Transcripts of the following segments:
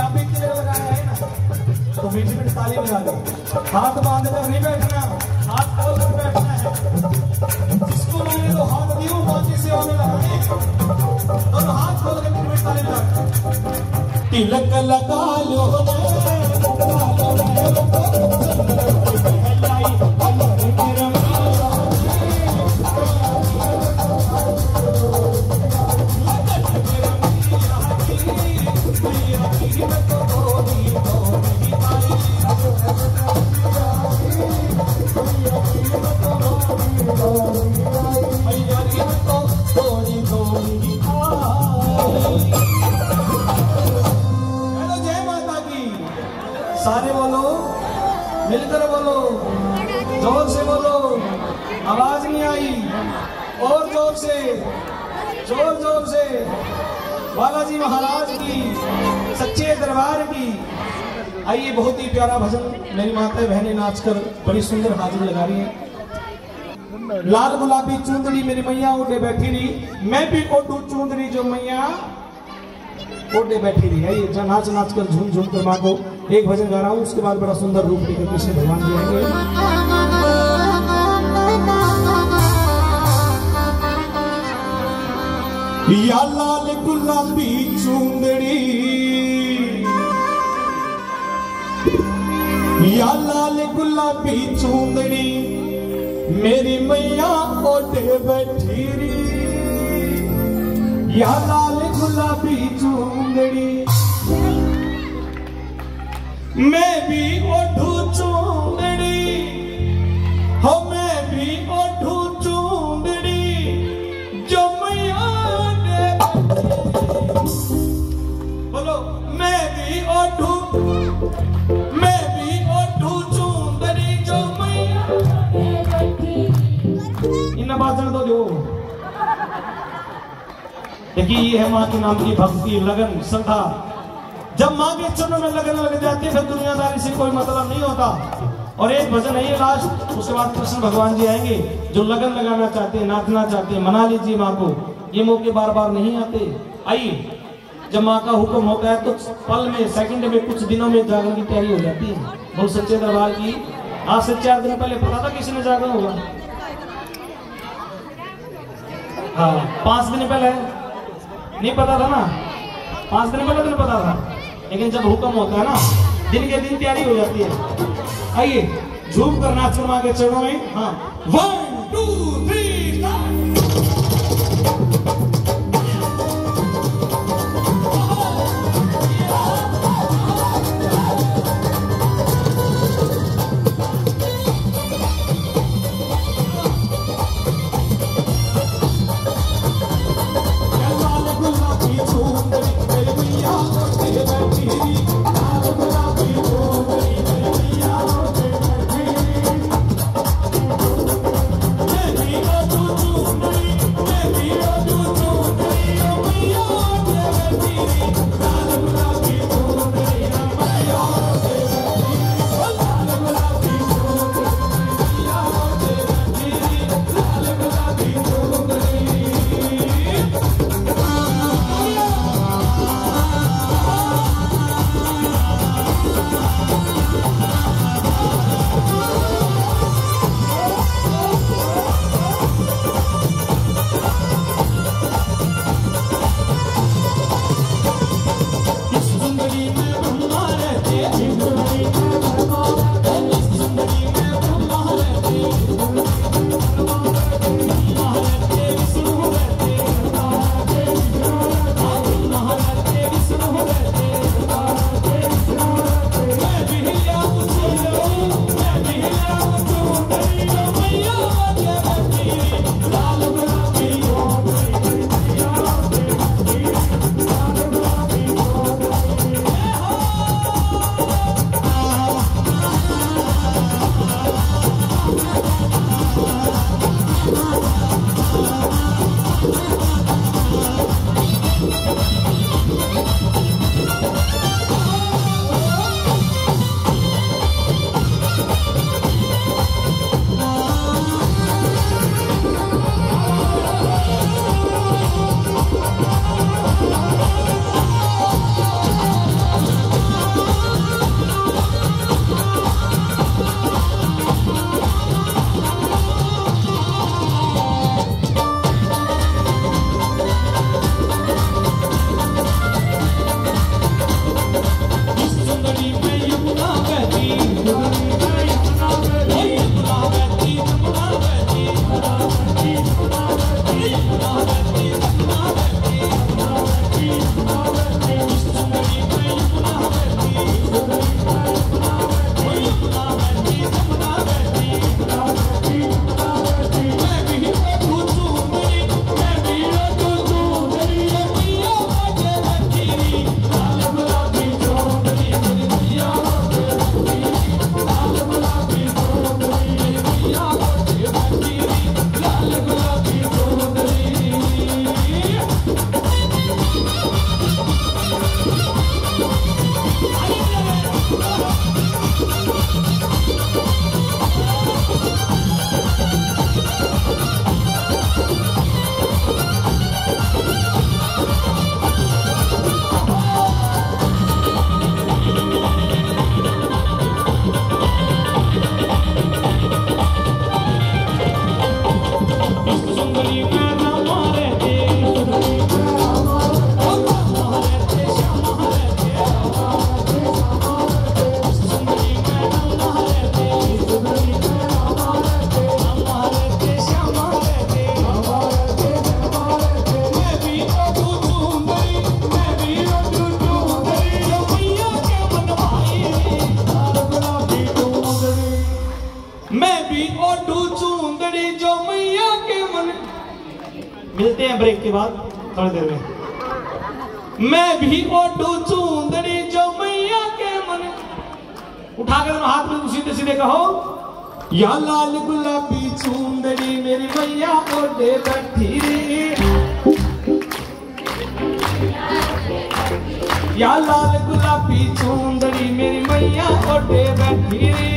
पंजाबी तेल लगाया है ना, तो मीठी मीठी ताली बजा दो। हाथ बांध कर नहीं बैठना, हाथ खोल कर बैठना है। जिसको मिले तो हाथ दियो, बाकी से होने लगा और हाथ खोल कर मीठी मीठी ताली बजा। तिलक लगा लो सारे बोलो, मिलकर बोलो, जोर से बोलो, आवाज नहीं आई, और जोर से, जोर जोर से। बालाजी महाराज की, सच्चे दरबार की। आइए, बहुत ही प्यारा भजन मेरी माता बहनें नाचकर बड़ी सुंदर हाजिरी लगा रही हैं। लाल गुलाबी चुंदड़ी मेरी मैया ओढ़े बैठी रही, मैं भी ओढ़ू चुंदड़ी जो मैया ओढ़े बैठी रही। आइए, नाच नाच कर झूम झूम कर माँ को एक भजन गा रहा हूँ, उसके बाद बड़ा सुंदर रूप लेकर कृष्ण भगवान जी आएंगे। या लाल गुलाबी चुंदड़ी, या लाल गुलाबी चुंदड़ी मेरी मैया ओढ़े बैठी रही। या लाल गुलाबी चुंदड़ी मैं भी ओढ़ू चुंदड़ी, हो मैं भी ओढ़ू चुंदड़ी जो मैया ने। बोलो, मैं भी ओढ़ू चुंदड़ी जो मैया ने। इन्हें बाजन दो जो देखिए, ये है माँ के नाम की भक्ति, लगन, श्रद्धा। जब माँ के चरणों में लगन लग जाती है, फिर दुनियादारी से कोई मतलब नहीं होता। और एक भजन है ये लास्ट, उसके बाद कृष्ण भगवान जी आएंगे। जो लगन लगाना चाहते हैं, नाचना चाहते हैं, मना लीजिए माँ को। ये मौके बार बार नहीं आते। आइए, जब माँ का हुक्म होता है तो पल में, सेकंड में, कुछ दिनों में जागरण की तैयारी हो जाती है। बहुत सच्चे दरबार की। आज से 4 दिन पहले पता था किसी ने जागरण होगा? हाँ, 5 दिन पहले नहीं पता था ना, 5 दिन पहले तो नहीं पता था। लेकिन जब हुक्म होता है ना, दिन के दिन तैयारी हो जाती है। आइए, झूम कर नाच माँ के चरणों में। हाँ, 1 2 3 Baby, सुंदरी में यमुना बहती, यमुना बहती, यमुना बहती, यमुना बहती, यमुना बहती, यमुना बहती, यमुना बहती, यमुना बहती, यमुना बहती, यमुना बहती, सुंदरी में यमुना बहती, यमुना बहती, यमुना बहती, यमुना बहती, यमुना बहती, यमुना बहती। मैं भी तू सुंदरी, मैं भी तू सुंदरी, मैया बाजे बहती, लाल गुलाबी चोंदरी मेरी मैया बाजे बहती, लाल गुलाबी चोंदरी मेरी मैया बाजे बहती, लाल गुलाबी चोंदरी। सुंदरी में रामा रहते, सुंदरी में रामा रहते, श्यामा रहते, सुंदरी में रामा रहते, सुंदरी में रामा रहते, रामा रहते, श्यामा रहते, रामा रहते, श्यामा रहते। मैं भी तू सुंदरी, मैं भी तू सुंदरी, जो मैया के मन भाई, लाल गुलाबी चोंदरी। मैं भी ओढ़ू चुंदड़ी जो मैया के मन। मिलते हैं ब्रेक के बाद थोड़ी देर में। मैं भी ओढ़ू चुंदड़ी जो मैया के मन। उठाकर दोनों हाथ में सीधे सीधे कहो, या लाल गुलाबी चुंदड़ी मेरी मैया ओढ़े बैठी रे, या लाल गुलाबी चुंदड़ी मेरी मैया ओढ़े बैठी रे।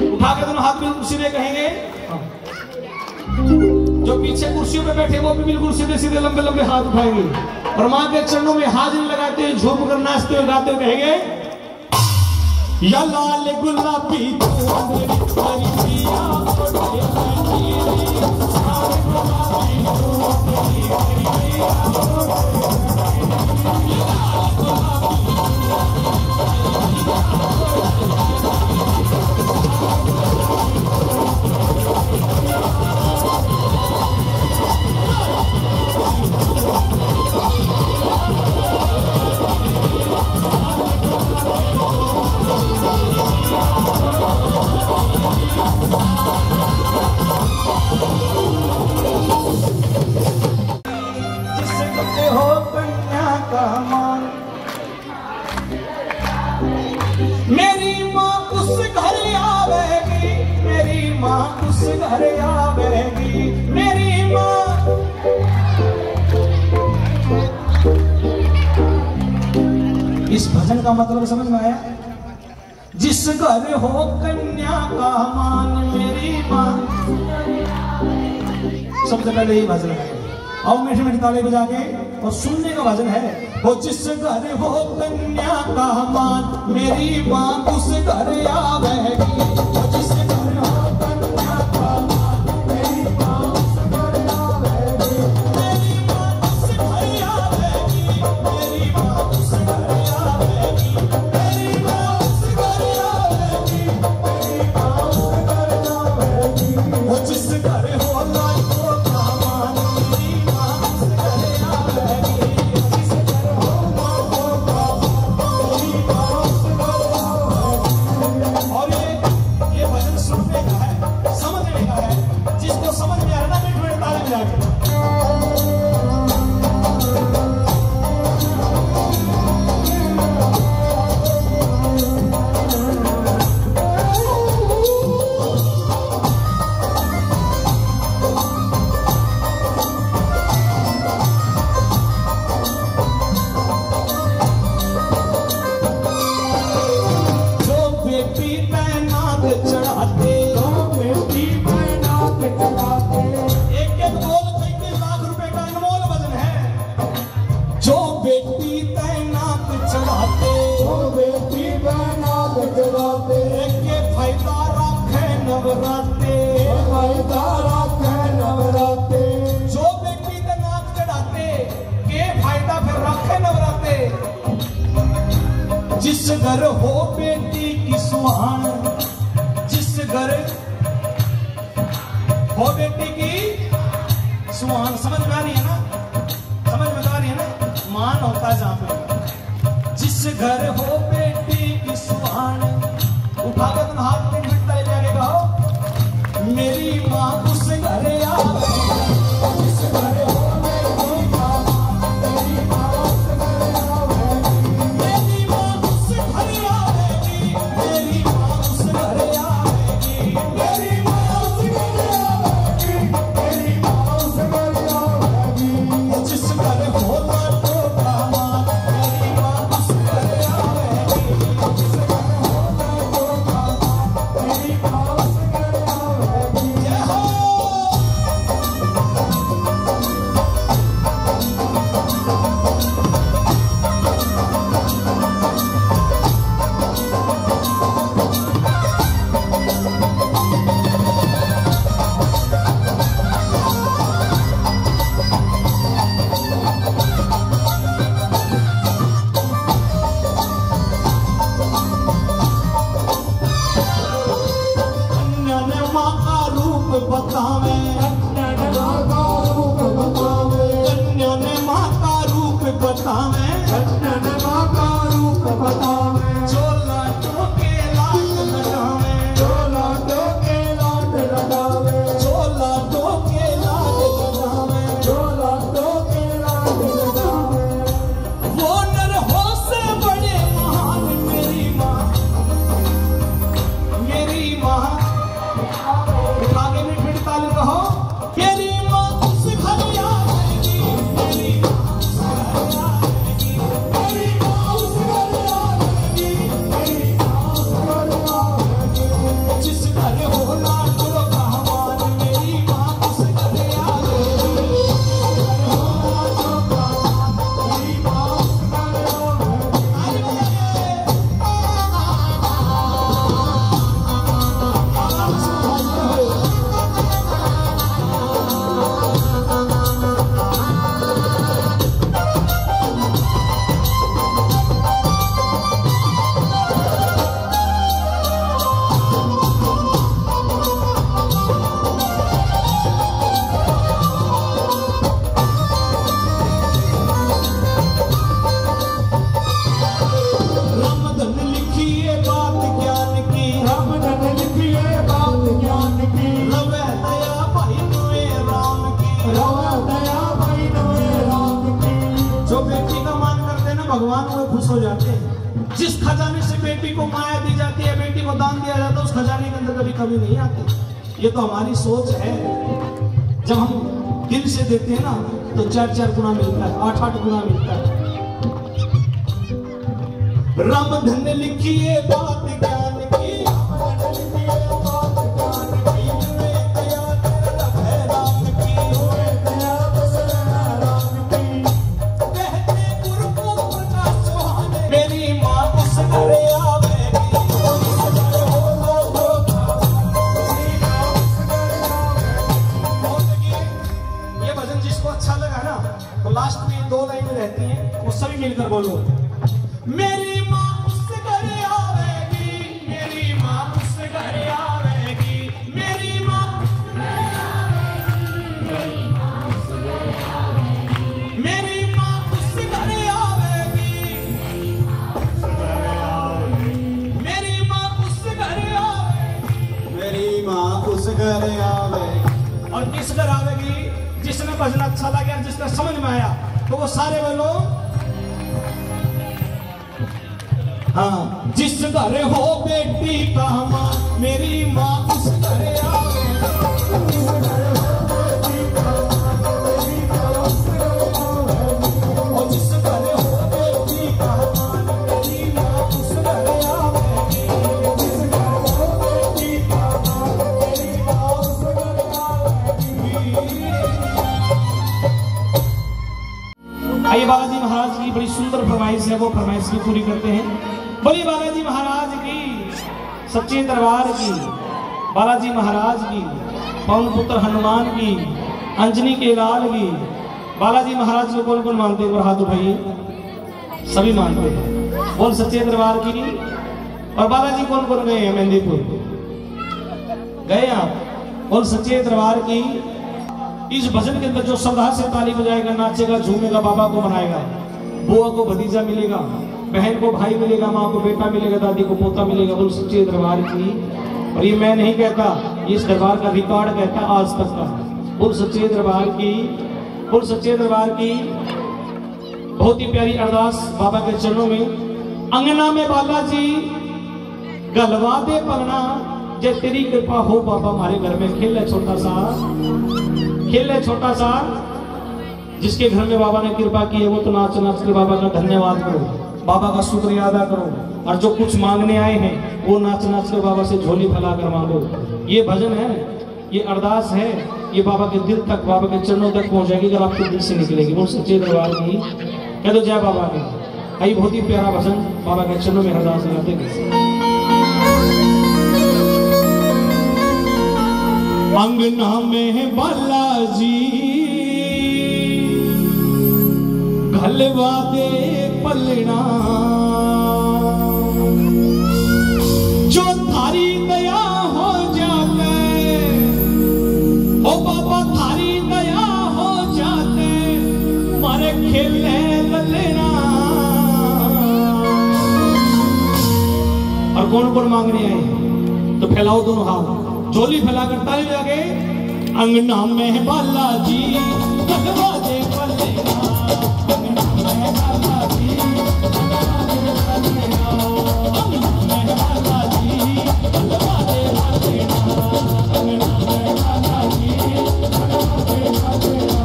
उठाकर दोनों हाथ बिल्कुल सीधे कहेंगे। जो पीछे कुर्सियों पे बैठे वो भी बिल्कुल सीधे सीधे लंबे लंबे हाथ उठाएंगे और मां के चरणों में हाजिरी लगाते हुए झूम कर नाचते हुए गाते हुए कहेंगे, या लाल गुलाबी चुंदड़ी मेरी मैया ओढ़े बैठी रे, लाल गुलाबी चुंदड़ी मेरी मैया ओढ़े जिसे कहते हो कन्या का मान, मेरी माँ उस घर आवेगी, मेरी माँ उस घर आवेगी, मेरी माँ। इस भजन का मतलब समझ में आया? जिस घर हो कन्या का मान, मेरी माँ। सबसे पहले यही भजन है। आओ मीठे मीठे ताली बजा के और सुनने का भजन है। वो जिस घर हो कन्या का मान, मेरी माँ उस घर आवेगी। वो जिस घर हो कन्या का मान, मेरी माँ उस घर आवेगी, मेरी माँ उस घर आवेगी, मेरी माँ उस घर आवेगी, मेरी माँ उस घर आवेगी, मेरी माँ उस घर आवेगी। वो जिस घर हो लाखों का मान, मेरी माँ उस घर आवेगी। जिस घर हो लाखों का मान, मेरी माँ उस घर आवेगी। और ये जिस घर हो बेटी की सुहान, जिस घर हो बेटी की सुहान, समझ में आ रही है ना, समझ में आ रही है ना, मान होता है जहां पे। जिस घर हो बेटी की सुहान, उठाकर तुम हाथ में मिटता है जाने कहो, मेरी माँ उस घर आवे, जिस घर हो बेटी का, मेरी माँ उस घर आवेगी, मेरी माँ उस घर आवेगी, मेरी माँ उस घर आवेगी, मेरी माँ उस घर आवेगी, मेरी माँ उस घर आवेगी। जिस घर हो लाडो का माँ, मेरी माँ उस घर आवेगी, जिस घर हो लाडो का माँ, मेरी माँ उस घर आवेगी। जय हो। कन्या ने माँ का रूप बतावे, कन्या ने माँ का रूप बतावे, कन्या ने माँ का रूप बतावे, कन्या ने माँ का रूप बतावे। जो लाडो के लाड लगावे, जो लाडो के लाड लगावे, जो लाडो के लाड लगावे, जो लाडो के लाड लगावे। वो नर हो से बड़े महान मेरी माँ, मेरी माँ। आगे में फिर ताली कहो, मेरी माँ उस घर आवेगी, मेरी माँ उस घर आवेगी, मेरी माँ उस घर आवेगी, मेरी माँ उस घर आवेगी। जिस घर हो लाडो का मान, मेरी माँ उस घर आवेगी, जिस घर हो लाडो का मान, मेरी माँ उस घर आवेगी। रामधन लिखिए बात ज्ञान की, रामधन लिखिए बात ज्ञान की, रवे दया भाई नुए राम की, रवे दया भाई नुए राम की। जो बेटी का मान करते हैं ना भगवान, वो खुश हो जाते हैं। जिस खजाने से बेटी को माया दी जाती है, बेटी को दान दिया जाता है, उस खजाने के अंदर कभी कमी नहीं आती। ये तो हमारी सोच है। जब हम दिल से देते हैं ना तो 4-4 गुना मिलता है, 8-8 गुना मिलता है। रामधन लिखिए बात ज्ञान की, रामधन लिखिए बात ज्ञान की, नुए दया रवे राम की, नुए दया रवे राम की। कहते गुरु को प्रकाश सुहाने, मेरी माँ उस घर आवेगी, जिस घर हो लाडो का मान, मेरी माँ उस घर आवेगी। ये भजन जिसको अच्छा लगा ना, तो लास्ट में 2 लाइनें रहती हैं, वो सभी मिलकर बोलो, मेरी माँ उस घर आवेगी, मेरी माँ उस घर आवेगी, मेरी माँ उस घर आवेगी, मेरी माँ उस घर आवेगी, मेरी माँ उस घर आवेगी, मेरी माँ उस घर आवेगी, मेरी माँ उस घर आवेगी। और किस घर आवेगी? जिसने भजन अच्छा लगा, जिसने समझ में आया, तो वो सारे बोलो, हाँ। जिस घर हो बेटी का माँ, मेरी माँ उस घर आवेगी, जिस घर हो बेटी का माँ, मेरी माँ उस घर आवेगी। और जिस घर हो बेटी का माँ, मेरी माँ उस घर आवेगी, जिस घर हो बेटी का माँ, मेरी माँ उस घर आवेगी। आइए बालाजी महाराज की बड़ी सुंदर फरमाइश है, वो फरमाइश भी पूरी करते हैं। बोलिए बालाजी महाराज की, सच्चे दरबार की, बालाजी महाराज की, पवन पुत्र हनुमान की, अंजनी के लाल की। बालाजी महाराज को कौन कौन मानते हैं? हाथ उठाइए। सभी मानते हैं। बोल सच्चे दरबार की। और बालाजी कौन कौन गए हैं मेहंदीपुर? गए आप? बोल सच्चे दरबार की। इस भजन के अंदर जो श्रद्धा से ताली बजाएगा, नाचेगा, झूमेगा, बाबा को मनाएगा, बुआ को भतीजा मिलेगा, बहन को भाई मिलेगा, माँ को बेटा मिलेगा, दादी को पोता मिलेगा। बोल सच्चे दरबार की। और ये मैं नहीं कहता, इस दरबार का रिकॉर्ड कहता आज तक का। बोल सच्चे दरबार की। बोल सच्चे दरबार की। बहुत ही प्यारी अरदास बाबा के चरणों में। अंगना में बालाजी गलवा दे पलना, जे तेरी कृपा हो बाबा हमारे घर में खेले छोटा सा, खेले छोटा सा। जिसके घर में बाबा ने कृपा की है वो तो नाच नाच के बाबा का धन्यवाद करो, बाबा का शुक्रिया अदा करो। और जो कुछ मांगने आए हैं वो नाच नाच के बाबा से झोली फैलाकर मांगो। ये भजन है, ये अरदास है, ये बाबा के दिल तक, बाबा के चरणों तक पहुंच जाएगी अगर आपके दिल से निकलेगी। वो सच्चे दरबार की कह दो जय बाबा की। आई बहुत ही प्यारा भजन बाबा के चरणों में अरदास लगाते कैसे। अंगना में बालाजी घलवा दे पलना, जो थारी दया हो जाते, ओ बाबा थारी दया हो जाते, मारे खेले ललेना। और कौन कौन मांगने आए तो फैलाओ दोनों हाथ, झोली फैलाकर ताली लगे। अंगना में बालाजी घलवा दे पलना, अंगना में बालाजी घलवा दे पलना, अंगना में बालाजी घलवा दे पलना, अंगना में बालाजी घलवा दे पलना।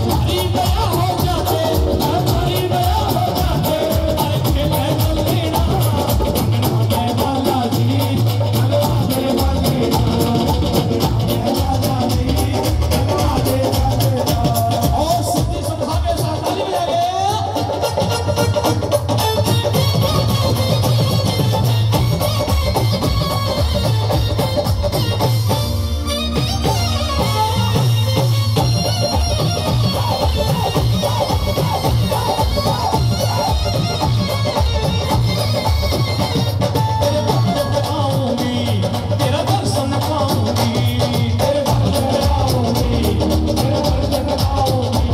थारी दया हो जाते, थारी दया हो जाते, अरे खेले ललेना, अंगना में बालाजी घलवा दे पलना। और सिद्धि सभा के साथ ताली बजाएंगे। तेरा दर्शन पाऊंगी, तेरे दर्शन पाऊंगी, तेरा दर्शन पाऊंगी।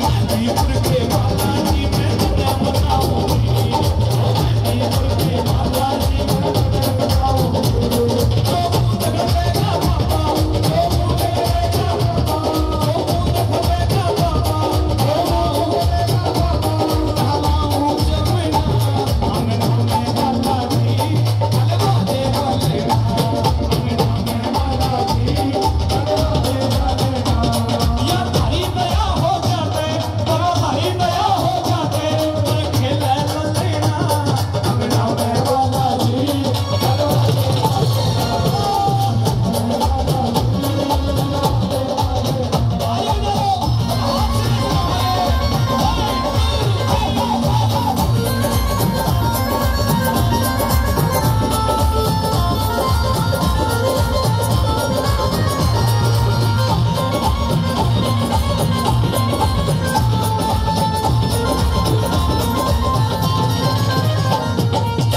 मेहंदीपुर के बालाजी मैं तुझे बताऊंगी, मेहंदीपुर के बालाजी मैं तुझे बताऊंगी। जो मुझे देगा बाबा, जो मुझे देगा बाबा, जो मुझे देगा बाबा, जो मुझे देगा बाबा, हलाऊं जमीना, अंगना में बालाजी घलवा दे पलना, अंगना में बालाजी घलवा दे पलना। या थारी दया हो जाते, बड़ा थारी दया हो जाते, पर खेले ललेना, अंगना में बालाजी घलवा दे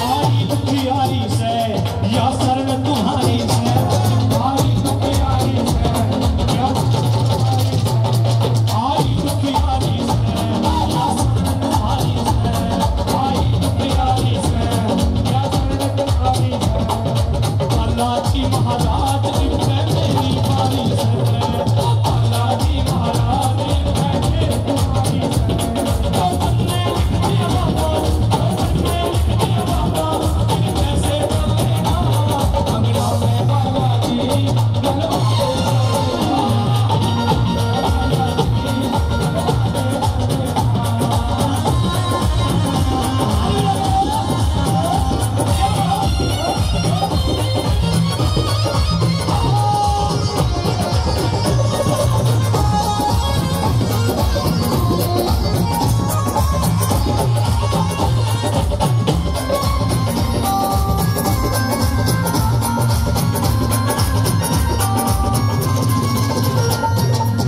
आई दुखियारी से या शरण तुम्हारी से, आई दुखियारी से या आई दुखियारी से या शरण तुम्हारी से, आई दुखियारी से या शरण तुम्हारी से। बालाजी महाराज जिनके मेरी बारी से, बालाजी महाराज जिनके मेरी बारी से। तो बनने दिया बाबा, तो बनने दिया बाबा, कैसे बनेगा अंगना में बालाजी घलवा दे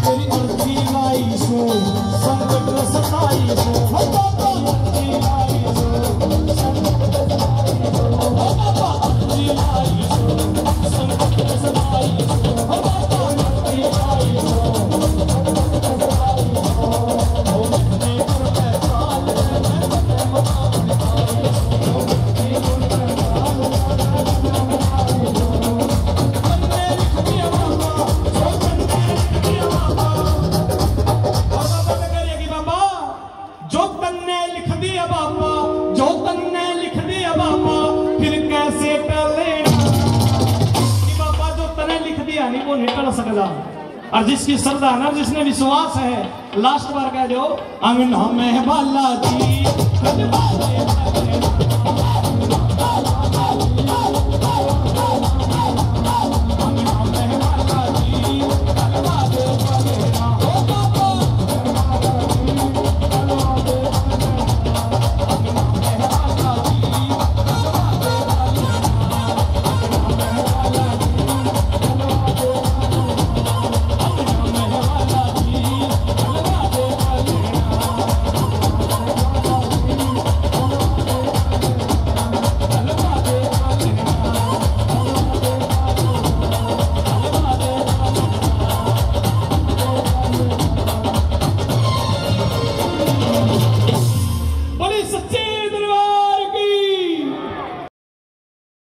तेरी अर्जी लाई सो संकट सताई सो, हो बाबा अर्जी लाई सो जो तन्ने लिख दिया बाबा फिर कैसे टलेना। कि बाबा जो तने लिख दिया नहीं वो नहीं टल सकता। और जिसकी श्रद्धा ना, जिसने विश्वास है, लास्ट बार कह दो अंगना में बालाजी सच्चे